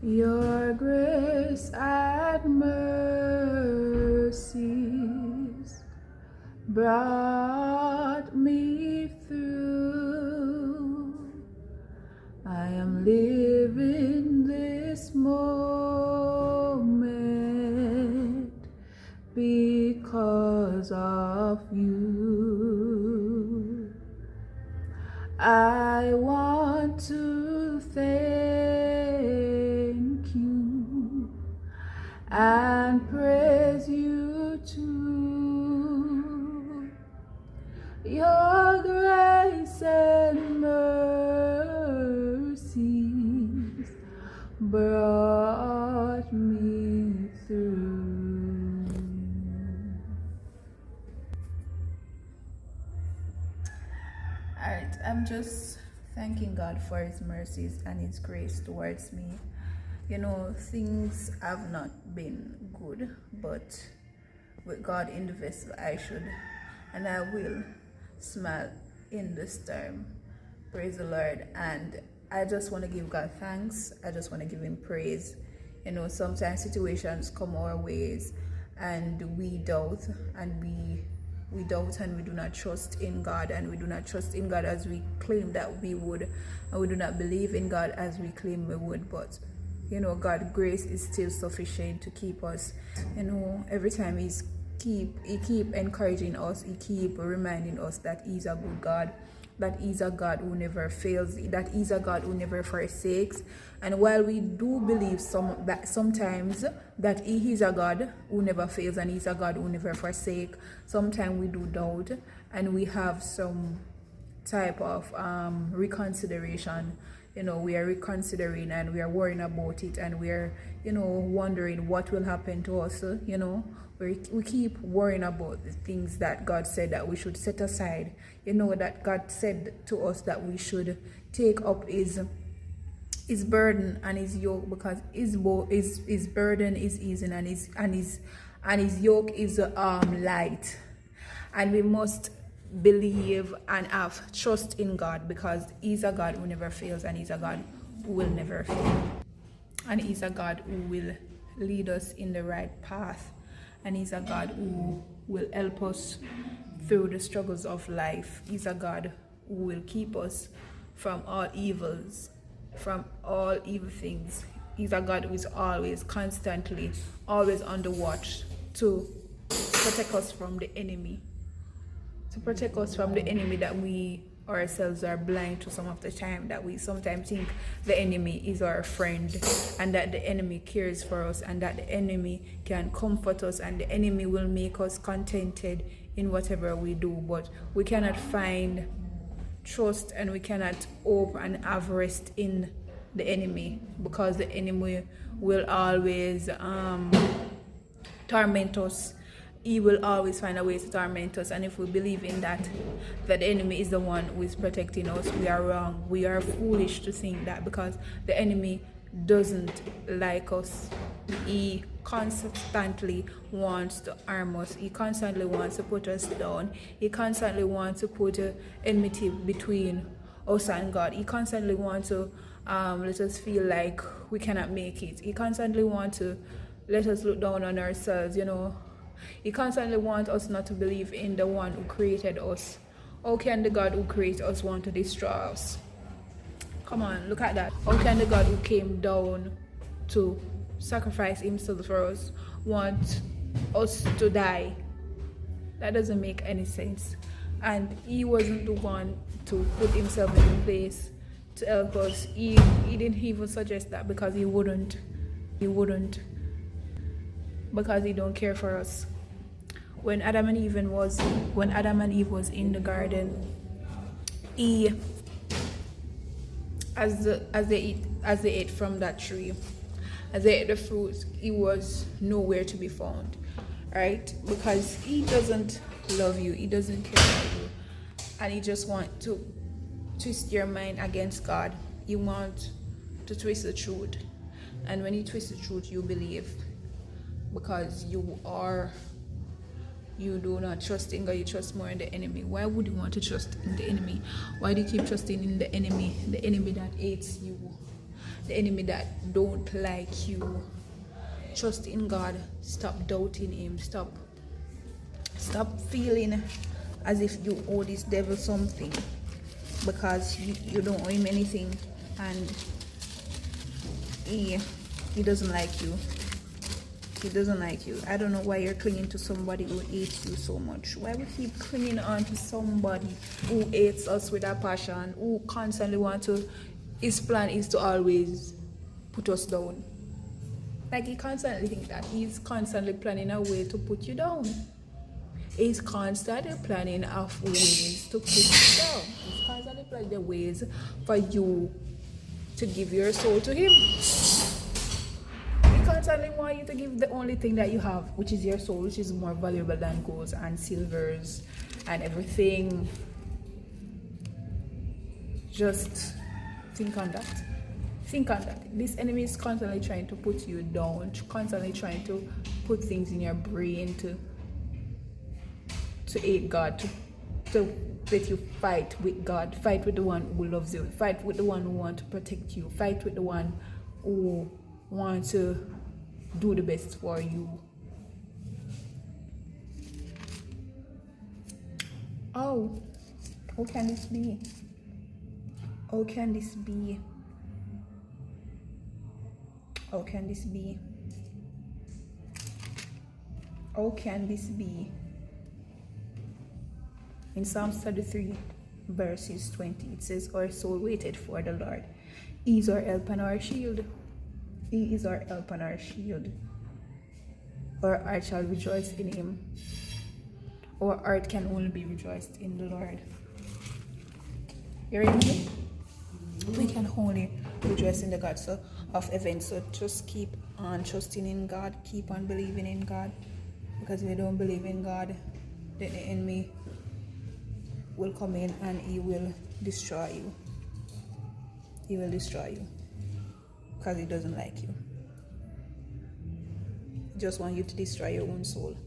Your grace and mercies brought me through. I am living this moment because of you. I want to thank you and praise you too. Your grace and mercies brought me through. Alright, I'm just thanking God for His mercies and His grace towards me. You know, things have not been good, but with God in the vessel, I should and I will smile in this time. Praise the Lord. And I just want to give God thanks. I just want to give Him praise. You know, sometimes situations come our ways and we doubt and we doubt and we do not trust in God, and we do not trust in God as we claim that we would, and we do not believe in God as we claim we would. But you know, God's grace is still sufficient to keep us. You know, every time He keep encouraging us, He keep reminding us that He's a good God, that He's a God who never fails, that He's a God who never forsakes. And while we do believe sometimes that He is a God who never fails and He's a God who never forsakes, sometimes we do doubt and we have some type of reconsideration. You know, we are reconsidering and we are worrying about it, and we are, you know, wondering what will happen to us. You know, we keep worrying about the things that God said that we should set aside. You know, that God said to us that we should take up His burden and His yoke, because His burden is easy and His yoke is light. And we must believe and have trust in God, because He's a God who never fails, and He's a God who will never fail, and He's a God who will lead us in the right path, and He's a God who will help us through the struggles of life. He's a God who will keep us from all evils, from all evil things. He's a God who is always, constantly, always on the watch to protect us from the enemy, that we ourselves are blind to some of the time, that we sometimes think the enemy is our friend, and that the enemy cares for us, and that the enemy can comfort us, and the enemy will make us contented in whatever we do. But we cannot find trust and we cannot hope and have rest in the enemy, because the enemy will always torment us. He will always find a way to torment us. And if we believe in that the enemy is the one who is protecting us, we are wrong. We are foolish to think that, because the enemy doesn't like us. He constantly wants to harm us. He constantly wants to put us down. He constantly wants to put enmity between us and God. He constantly wants to let us feel like we cannot make it. He constantly wants to let us look down on ourselves, you know. He constantly wants us not to believe in the one who created us. How can the God who created us want to destroy us? Come on, look at that. How can the God who came down to sacrifice Himself for us want us to die? That doesn't make any sense. And He wasn't the one to put Himself in place to help us. He didn't even suggest that, because He wouldn't. Because He don't care for us. When Adam and Eve was in the garden, as they ate from that tree, as they ate the fruit, He was nowhere to be found, right? Because He doesn't love you, He doesn't care about you, and He just wants to twist your mind against God. He wants to twist the truth, and when He twists the truth, you believe, because you do not trust in God, you trust more in the enemy. Why would you want to trust in the enemy? Why do you keep trusting in the enemy that hates you, the enemy that don't like you. Trust in God. Stop doubting him. Stop feeling as if you owe this devil something, because you don't owe him anything, and he doesn't like you. He doesn't like you. I don't know why you're clinging to somebody who hates you so much. Why we keep clinging on to somebody who hates us with a passion, who constantly his plan is to always put us down. Like, he constantly thinks that he's constantly planning a way to put you down. He's constantly planning of ways to put you down. He's constantly planning the ways for you to give your soul to him. He constantly wants you to give the only thing that you have, which is your soul, which is more valuable than golds and silvers and everything. Just think on that. Think on that. This enemy is constantly trying to put you down, constantly trying to put things in your brain to hate God, to let you fight with God, fight with the one who loves you, fight with the one who wants to protect you, fight with the one who wants to do the best for you. Oh, how can this be? How can this be? How can this be? How can this be? In Psalms 33, verses 20, it says, our soul waited for the Lord. He is our help and our shield. He is our help and our shield. Our heart shall rejoice in him. Our heart can only be rejoiced in the Lord. You ready? We can only rejoice in the God of heaven. So just keep on trusting in God. Keep on believing in God. Because if you don't believe in God, then the enemy will come in and he will destroy you. He will destroy you. Because he doesn't like you. He just wants you to destroy your own soul.